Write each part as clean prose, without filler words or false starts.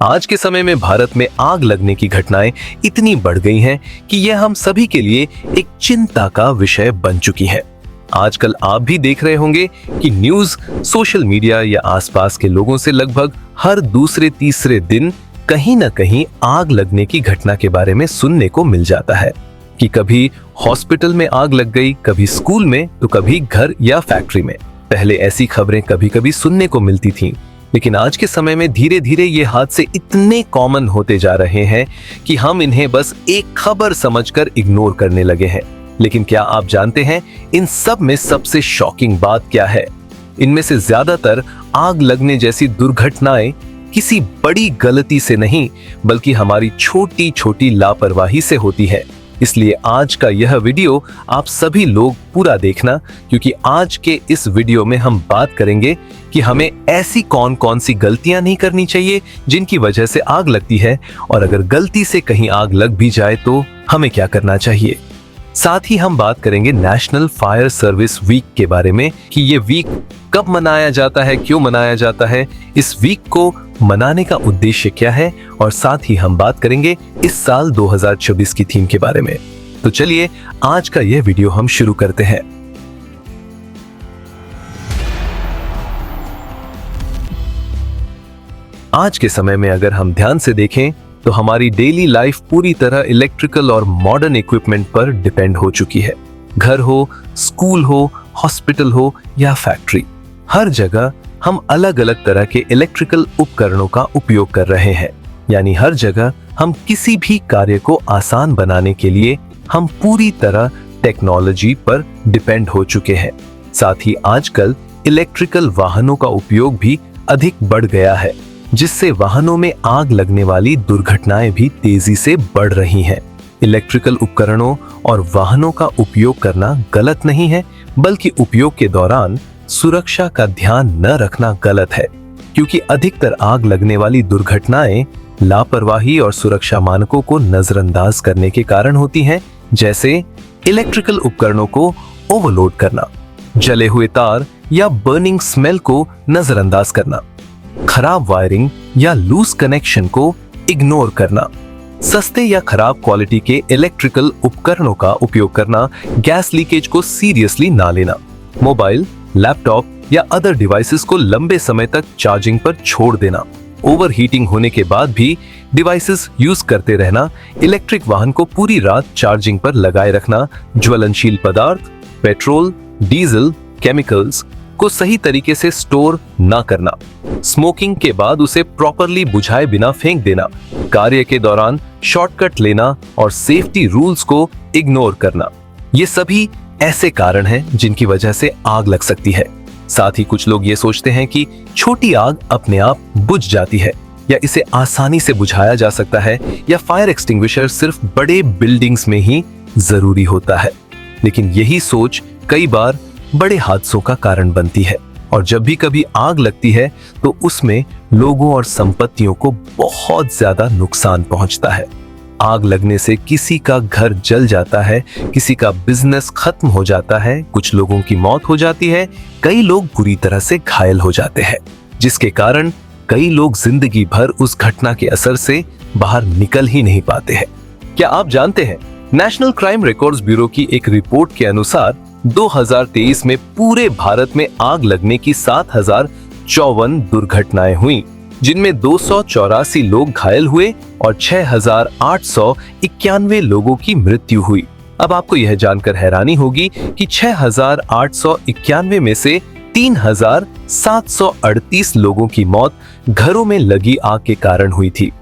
आज के समय में भारत में आग लगने की घटनाएं इतनी बढ़ गई हैं कि यह हम सभी के लिए एक चिंता का विषय बन चुकी है। आजकल आप भी देख रहे होंगे कि न्यूज़, सोशल मीडिया या आसपास के लोगों से लगभग हर दूसरे तीसरे दिन कहीं न कहीं आग लगने की घटना के बारे में सुनने को मिल जाता है कि कभी हॉस्पिटल में आग लग गई, कभी स्कूल में, तो कभी घर या फैक्ट्री में। पहले ऐसी खबरें कभी-कभी सुनने को मिलती थीं, लेकिन आज के समय में धीरे धीरे ये हादसे इतने कॉमन होते जा रहे हैं कि हम इन्हें बस एक खबर समझकर इग्नोर करने लगे हैं। लेकिन क्या आप जानते हैं इन सब में सबसे शॉकिंग बात क्या है? इनमें से ज्यादातर आग लगने जैसी दुर्घटनाएं किसी बड़ी गलती से नहीं, बल्कि हमारी छोटी छोटी लापरवाही से होती है। इसलिए आज का यह वीडियो आप सभी लोग पूरा देखना, क्योंकि आज के इस वीडियो में हम बात करेंगे कि हमें ऐसी कौन कौन सी गलतियां नहीं करनी चाहिए जिनकी वजह से आग लगती है, और अगर गलती से कहीं आग लग भी जाए तो हमें क्या करना चाहिए। साथ ही हम बात करेंगे नेशनल फायर सर्विस वीक के बारे में कि ये वीक कब मनाया जाता है, क्यों मनाया जाता है, इस वीक को मनाने का उद्देश्य क्या है, और साथ ही हम बात करेंगे इस साल 2026 की थीम के बारे में। तो चलिए आज का यह वीडियो हम शुरू करते हैं। आज के समय में अगर हम ध्यान से देखें तो हमारी डेली लाइफ पूरी तरह इलेक्ट्रिकल और मॉडर्न इक्विपमेंट पर डिपेंड हो चुकी है। घर हो, स्कूल हो, हॉस्पिटल हो या फैक्ट्री, हर जगह हम अलग अलग तरह के इलेक्ट्रिकल उपकरणों का उपयोग कर रहे हैं। यानी हर जगह हम किसी भी कार्य को आसान बनाने के लिए हम पूरी तरह टेक्नोलॉजी पर डिपेंड हो चुके हैं। साथ ही आजकल इलेक्ट्रिकल वाहनों का उपयोग भी अधिक बढ़ गया है, जिससे वाहनों में आग लगने वाली दुर्घटनाएं भी तेजी से बढ़ रही हैं। इलेक्ट्रिकल उपकरणों और वाहनों का उपयोग करना गलत नहीं है, बल्कि उपयोग के दौरान सुरक्षा का ध्यान न रखना गलत है, क्योंकि अधिकतर आग लगने वाली दुर्घटनाएं लापरवाही और सुरक्षा मानकों को नजरअंदाज करने के कारण होती हैं, जैसे इलेक्ट्रिकल उपकरणों को ओवरलोड करना, जले हुए तार या बर्निंग स्मेल को नजरअंदाज करना, खराब वायरिंग या लूज कनेक्शन को इग्नोर करना, सस्ते या खराब क्वालिटी के इलेक्ट्रिकल उपकरणों का उपयोग करना, गैस लीकेज को सीरियसली ना लेना, मोबाइल, लैपटॉप या अदर डिवाइसेस को लंबे समय तक चार्जिंग पर छोड़ देना, ओवर हीटिंग होने के बाद भी डिवाइसेस यूज करते रहना, इलेक्ट्रिक वाहन को पूरी रात चार्जिंग पर लगाए रखना, ज्वलनशील पदार्थ, पेट्रोल, डीजल, केमिकल्स को सही तरीके से स्टोर ना करना, स्मोकिंग के बाद उसे प्रॉपरली बुझाए बिना फेंक देना, कार्य के दौरान शॉर्टकट लेना और सेफ्टी रूल्स को इग्नोर करना। ये सभी ऐसे कारण हैं जिनकी वजह से आग लग सकती है। साथ ही कुछ लोग ये सोचते हैं कि छोटी आग अपने आप बुझ जाती है, या इसे आसानी से बुझाया जा सकता है, या फायर एक्सटिंग्विशर सिर्फ बड़े बिल्डिंग्स में ही जरूरी होता है। लेकिन यही सोच कई बार बड़े हादसों का कारण बनती है, और जब भी कभी आग लगती है तो उसमें लोगों और संपत्तियों को बहुत ज्यादा नुकसान पहुंचता है। आग लगने से किसी का घर जल जाता है, किसी का बिजनेस खत्म हो जाता है, कुछ लोगों की मौत हो जाती है, कई लोग बुरी तरह से घायल हो जाते हैं, जिसके कारण कई लोग जिंदगी भर उस घटना के असर से बाहर निकल ही नहीं पाते हैं। क्या आप जानते हैं नेशनल क्राइम रिकॉर्ड्स ब्यूरो की एक रिपोर्ट के अनुसार 2023 में पूरे भारत में आग लगने की 7054 दुर्घटनाएं हुई, जिनमें 284 लोग घायल हुए और 6891 लोगों की मृत्यु हुई। अब आपको यह जानकर हैरानी होगी कि 6891 में से 3738 लोगों की मौत घरों में लगी आग के कारण हुई थी।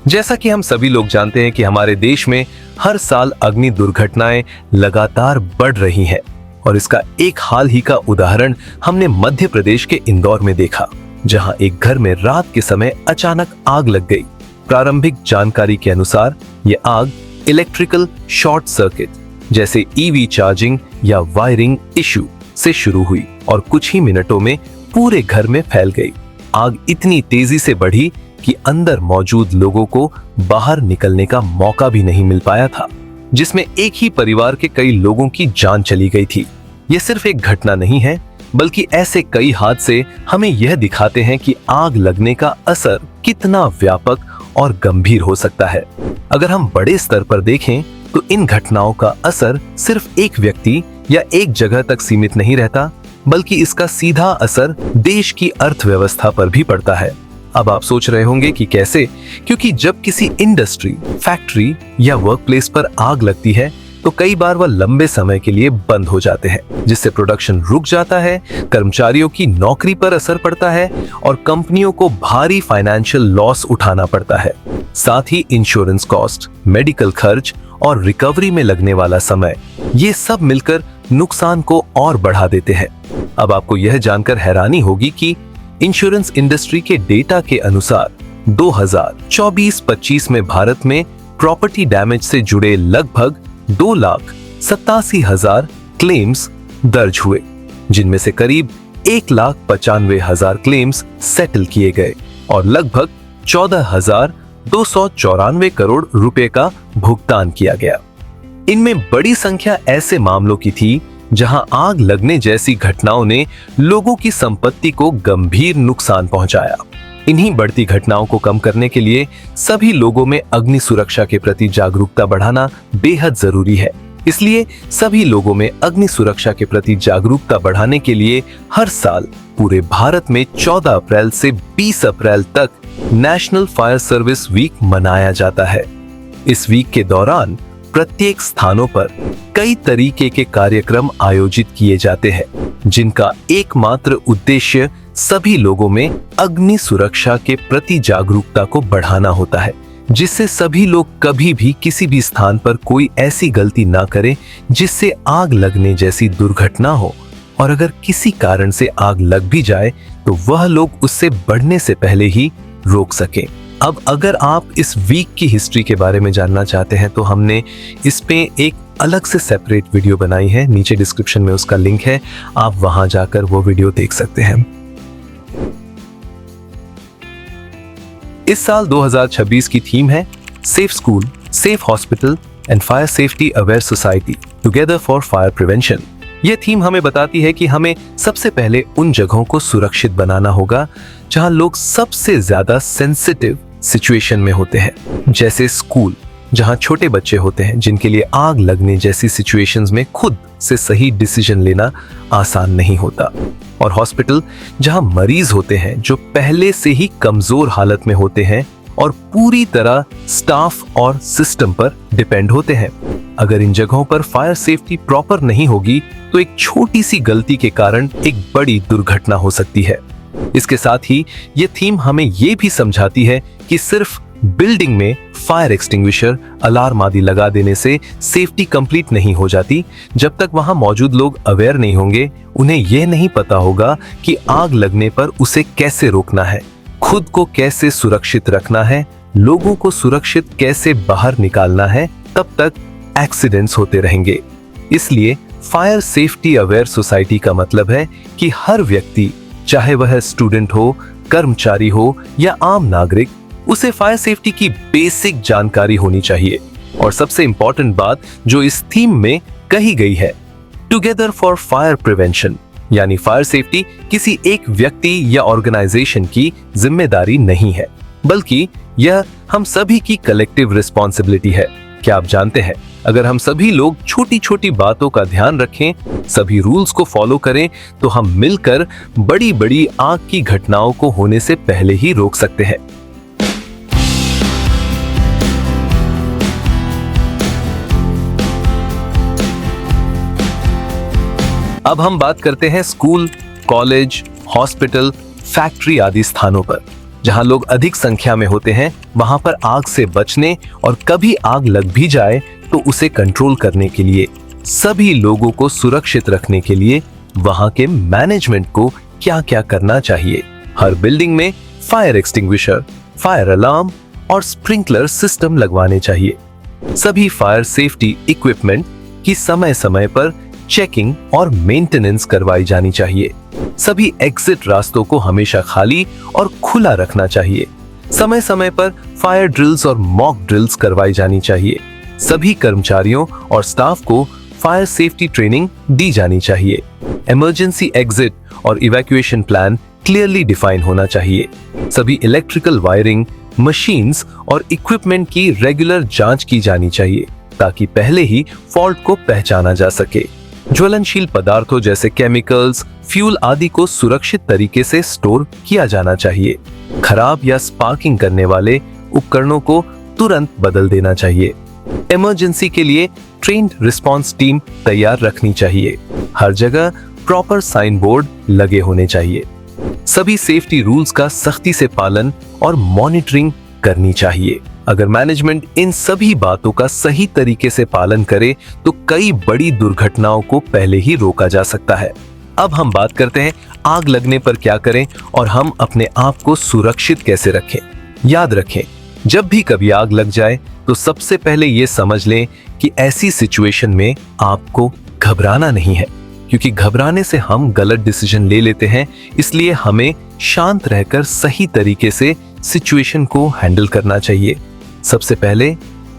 जैसा कि हम सभी लोग जानते हैं कि हमारे देश में हर साल अग्नि दुर्घटनाएं लगातार बढ़ रही हैं, और इसका एक हाल ही का उदाहरण हमने मध्य प्रदेश के इंदौर में देखा, जहां एक घर में रात के समय अचानक आग लग गई। प्रारंभिक जानकारी के अनुसार यह आग इलेक्ट्रिकल शॉर्ट सर्किट जैसे ईवी चार्जिंग या वायरिंग इश्यू से शुरू हुई और कुछ ही मिनटों में पूरे घर में फैल गई। आग इतनी तेजी से बढ़ी कि अंदर मौजूद लोगों को बाहर निकलने का मौका भी नहीं मिल पाया था, जिसमें एक ही परिवार के कई लोगों की जान चली गई थी। यह सिर्फ एक घटना नहीं है, बल्कि ऐसे कई हादसे हमें यह दिखाते हैं कि आग लगने का असर कितना व्यापक और गंभीर हो सकता है। अगर हम बड़े स्तर पर देखें तो इन घटनाओं का असर सिर्फ एक व्यक्ति या एक जगह तक सीमित नहीं रहता, बल्कि इसका सीधा असर देश की अर्थव्यवस्था पर भी पड़ता है। अब आप सोच रहे होंगे कि कैसे? क्योंकि जब किसी इंडस्ट्री, फैक्ट्री या वर्कप्लेस पर आग लगती है तो कई बार वह लंबे समय के लिए बंद हो जाते हैं, जिससे प्रोडक्शन रुक जाता है, कर्मचारियों की नौकरी पर असर पड़ता है और कंपनियों को भारी फाइनेंशियल लॉस उठाना पड़ता है। साथ ही इंश्योरेंस कॉस्ट, मेडिकल खर्च और रिकवरी में लगने वाला समय, ये सब मिलकर नुकसान को और बढ़ा देते हैं। अब आपको यह जानकर हैरानी होगी कि इंश्योरेंस इंडस्ट्री के डेटा के अनुसार 2024-25 में भारत में प्रॉपर्टी डैमेज से जुड़े लगभग 2,87,000 क्लेम्स दर्ज हुए, जिनमें से करीब 1,95,000 क्लेम्स सेटल किए गए और लगभग 14,294 करोड़ रुपए का भुगतान किया गया। इनमें बड़ी संख्या ऐसे मामलों की थी जहां आग लगने जैसी घटनाओं ने लोगों की संपत्ति को गंभीर नुकसान पहुंचाया। इन्हीं बढ़ती घटनाओं को कम करने के लिए सभी लोगों में अग्नि सुरक्षा के प्रति जागरूकता बढ़ाना बेहद जरूरी है। इसलिए सभी लोगों में अग्नि सुरक्षा के प्रति जागरूकता बढ़ाने के लिए हर साल पूरे भारत में 14 अप्रैल से 20 अप्रैल तक नेशनल फायर सर्विस वीक मनाया जाता है। इस वीक के दौरान प्रत्येक स्थानों पर कई तरीके के कार्यक्रम आयोजित किए जाते हैं, जिनका एकमात्र उद्देश्य सभी लोगों में अग्नि सुरक्षा के प्रति जागरूकता को बढ़ाना होता है, जिससे सभी लोग कभी भी किसी भी स्थान पर कोई ऐसी गलती ना करें जिससे आग लगने जैसी दुर्घटना हो, और अगर किसी कारण से आग लग भी जाए तो वह लोग उससे बढ़ने से पहले ही रोक सकें। अब अगर आप इस वीक की हिस्ट्री के बारे में जानना चाहते हैं तो हमने इस पे एक अलग से सेपरेट वीडियो बनाई है, नीचे डिस्क्रिप्शन में उसका लिंक है, आप वहां जाकर वो वीडियो देख सकते हैं। इस साल 2026 की थीम है safe school, safe hospital and fire safety aware society together for fire prevention. यह थीम हमें बताती है कि हमें सबसे पहले उन जगहों को सुरक्षित बनाना होगा जहां लोग सबसे ज्यादा सेंसिटिव सिचुएशन में होते हैं, जैसे स्कूल, जहां छोटे बच्चे होते हैं जिनके लिए आग लगने जैसी सिचुएशंस में खुद से सही डिसीजन लेना आसान नहीं होता, और हॉस्पिटल, जहां मरीज होते हैं जो पहले से ही कमजोर हालत में होते हैं और पूरी तरह स्टाफ और सिस्टम पर डिपेंड होते हैं। अगर इन जगहों पर फायर सेफ्टी प्रॉपर नहीं होगी तो एक छोटी सी गलती के कारण एक बड़ी दुर्घटना हो सकती है। इसके साथ ही ये थीम हमें ये भी समझाती है कि सिर्फ बिल्डिंग में फायर एक्सटिंग्विशर, अलार्म आदि लगा देने से सेफ्टी कंप्लीट नहीं हो जाती। जब तक वहां मौजूद लोग अवेयर नहीं होंगे, उन्हें यह नहीं पता होगा कि आग लगने पर उसे कैसे रोकना है, खुद को कैसे सुरक्षित रखना है, लोगों को सुरक्षित कैसे बाहर निकालना है, तब तक एक्सीडेंट्स होते रहेंगे। इसलिए फायर सेफ्टी अवेयर सोसाइटी का मतलब है कि हर व्यक्ति, चाहे वह स्टूडेंट हो, कर्मचारी हो या आम नागरिक, उसे फायर सेफ्टी की बेसिक जानकारी होनी चाहिए। और सबसे इंपॉर्टेंट बात जो इस थीम में कही गई है, टुगेदर फॉर फायर प्रिवेंशन, यानी फायर सेफ्टी किसी एक व्यक्ति या ऑर्गेनाइजेशन की जिम्मेदारी नहीं है, बल्कि यह हम सभी की कलेक्टिव रिस्पॉन्सिबिलिटी है। क्या आप जानते हैं, अगर हम सभी लोग छोटी छोटी बातों का ध्यान रखें, सभी रूल्स को फॉलो करें, तो हम मिलकर बड़ी बड़ी आग की घटनाओं को होने से पहले ही रोक सकते हैं। अब हम बात करते हैं स्कूल, कॉलेज, हॉस्पिटल, फैक्ट्री आदि स्थानों पर, जहां लोग अधिक संख्या में होते हैं। वहां पर आग से बचने और कभी आग लग भी जाए तो उसे कंट्रोल करने के लिए, सभी लोगों को सुरक्षित रखने के लिए वहां के मैनेजमेंट को क्या क्या करना चाहिए। हर बिल्डिंग में फायर एक्सटिंग्विशर, फायर अलार्म और स्प्रिंकलर सिस्टम लगवाने चाहिए। सभी फायर सेफ्टी इक्विपमेंट की समय समय पर चेकिंग और मेंटेनेंस करवाई जानी चाहिए। सभी एग्जिट रास्तों को हमेशा खाली और खुला रखना चाहिए। समय समय पर फायर ड्रिल्स और मॉक ड्रिल्स करवाई जानी चाहिए। सभी कर्मचारियों और स्टाफ को फायर सेफ्टी ट्रेनिंग दी जानी चाहिए। इमरजेंसी एग्जिट और इवैक्यूएशन प्लान क्लियरली डिफाइन होना चाहिए। सभी इलेक्ट्रिकल वायरिंग, मशीन्स और इक्विपमेंट की रेगुलर जांच की जानी चाहिए ताकि पहले ही फॉल्ट को पहचाना जा सके। ज्वलनशील पदार्थों जैसे केमिकल्स, फ्यूल आदि को सुरक्षित तरीके से स्टोर किया जाना चाहिए। खराब या स्पार्किंग करने वाले उपकरणों को तुरंत बदल देना चाहिए। इमरजेंसी के लिए ट्रेन्ड रिस्पांस टीम तैयार रखनी चाहिए। हर जगह प्रॉपर साइन बोर्ड लगे होने चाहिए। सभी सेफ्टी रूल्स का सख्ती से पालन और मॉनिटरिंग करनी चाहिए। अगर मैनेजमेंट इन सभी बातों का सही तरीके से पालन करे तो कई बड़ी दुर्घटनाओं को पहले ही रोका जा सकता है। अब हम बात करते हैं आग लगने पर क्या करें और हम अपने आप को सुरक्षित कैसे रखें। याद रखें, जब भी कभी आग लग जाए तो सबसे पहले ये समझ लें कि ऐसी सिचुएशन में आपको घबराना नहीं है, क्योंकि घबराने से हम गलत डिसीजन ले लेते हैं। इसलिए हमें शांत रहकर सही तरीके से सिचुएशन को हैंडल करना चाहिए। सबसे पहले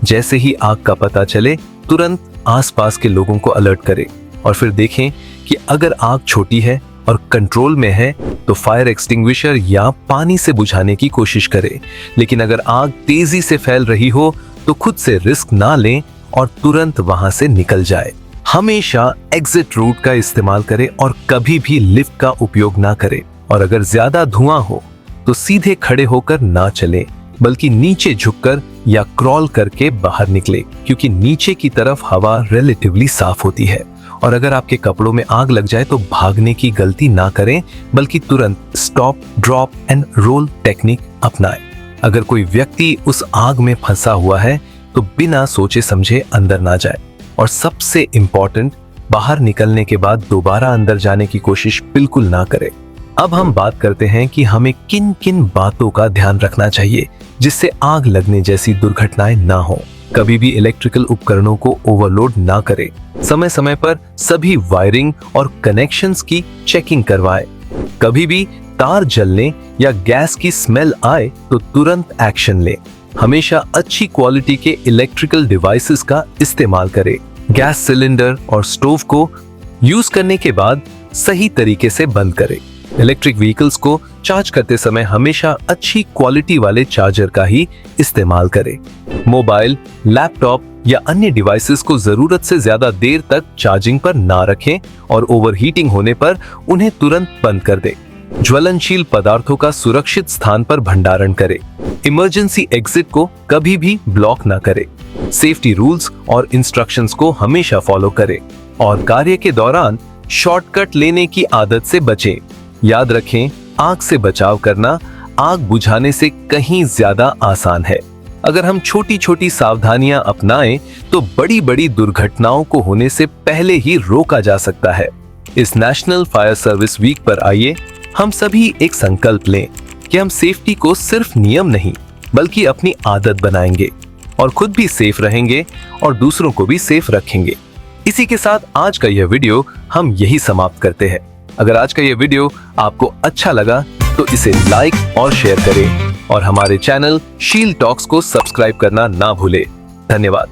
जैसे ही आग का पता चले तुरंत आसपास के लोगों को अलर्ट करें और फिर देखें कि अगर आग छोटी है और कंट्रोल में है तो फायर एक्सटिंग्विशर या पानी से बुझाने की कोशिश करें। लेकिन अगर आग तेजी से फैल रही हो तो खुद से रिस्क ना लें और तुरंत वहां से निकल जाए। हमेशा एग्जिट रूट का इस्तेमाल करें और कभी भी लिफ्ट का उपयोग ना करें। और अगर ज्यादा धुआं हो तो सीधे खड़े होकर ना चलें, बल्कि नीचे झुककर या क्रॉल करके बाहर निकले, क्योंकि नीचे की तरफ हवा रिलेटिवली साफ होती है। और अगर आपके कपड़ों में आग लग जाए तो भागने की गलती ना करें, बल्कि तुरंत stop, drop and roll technique अपनाएं। अगर कोई व्यक्ति उस आग में फंसा हुआ है तो बिना सोचे समझे अंदर ना जाए। और सबसे इंपॉर्टेंट, बाहर निकलने के बाद दोबारा अंदर जाने की कोशिश बिल्कुल ना करें। अब हम बात करते हैं कि हमें किन किन बातों का ध्यान रखना चाहिए जिससे आग लगने जैसी दुर्घटनाएं ना हो। कभी भी इलेक्ट्रिकल उपकरणों को ओवरलोड ना करें। समय समय पर सभी वायरिंग और कनेक्शंस की चेकिंग करवाएं। कभी भी तार जलने या गैस की स्मेल आए तो तुरंत एक्शन लें। हमेशा अच्छी क्वालिटी के इलेक्ट्रिकल डिवाइसेस का इस्तेमाल करें। गैस सिलेंडर और स्टोव को यूज करने के बाद सही तरीके से बंद करें। इलेक्ट्रिक व्हीकल्स को चार्ज करते समय हमेशा अच्छी क्वालिटी वाले चार्जर का ही इस्तेमाल करें। मोबाइल, लैपटॉप या अन्य डिवाइसेस को जरूरत से ज्यादा देर तक चार्जिंग पर ना रखें और ओवरहीटिंग होने पर उन्हें तुरंत बंद कर दें। ज्वलनशील पदार्थों का सुरक्षित स्थान पर भंडारण करें। इमरजेंसी एग्जिट को कभी भी ब्लॉक ना करें। सेफ्टी रूल्स और इंस्ट्रक्शंस को हमेशा फॉलो करें और कार्य के दौरान शॉर्टकट लेने की आदत से बचें। याद रखें, आग से बचाव करना आग बुझाने से कहीं ज्यादा आसान है। अगर हम छोटी छोटी सावधानियां अपनाएं तो बड़ी बड़ी दुर्घटनाओं को होने से पहले ही रोका जा सकता है। इस नेशनल फायर सर्विस वीक पर आइए हम सभी एक संकल्प लें कि हम सेफ्टी को सिर्फ नियम नहीं बल्कि अपनी आदत बनाएंगे और खुद भी सेफ रहेंगे और दूसरों को भी सेफ रखेंगे। इसी के साथ आज का यह वीडियो हम यही समाप्त करते हैं। अगर आज का यह वीडियो आपको अच्छा लगा तो इसे लाइक और शेयर करें और हमारे चैनल शील्ड टॉक्स को सब्सक्राइब करना ना भूलें। धन्यवाद।